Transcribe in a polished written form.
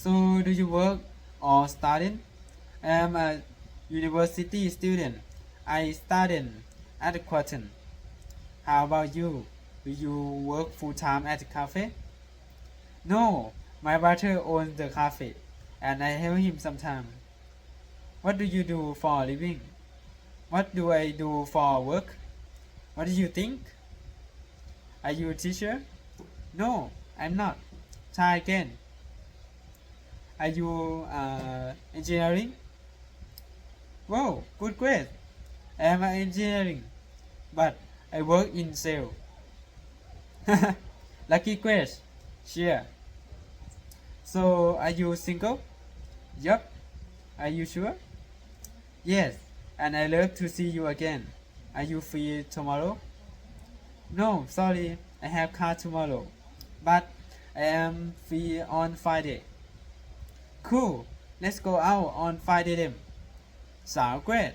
So, do you work or studying? I am a university student. I study at Quarton. How about you? Do you work full time at a cafe? No, my brother owns the cafe, and I help him sometimes. What do you do for a living? What do I do for work? What do you think? Are you a teacher? No, I'm not. Try again. Are you engineering? Whoa, good grade. I am engineering, but I work in sales. Lucky grade. Sure. So, are you single? Yup. Are you sure? Yes, and I love to see you again. Are you free tomorrow? No, sorry, I have class tomorrow, but I am free on Friday. Cool, let's go out on Friday then. Sound great.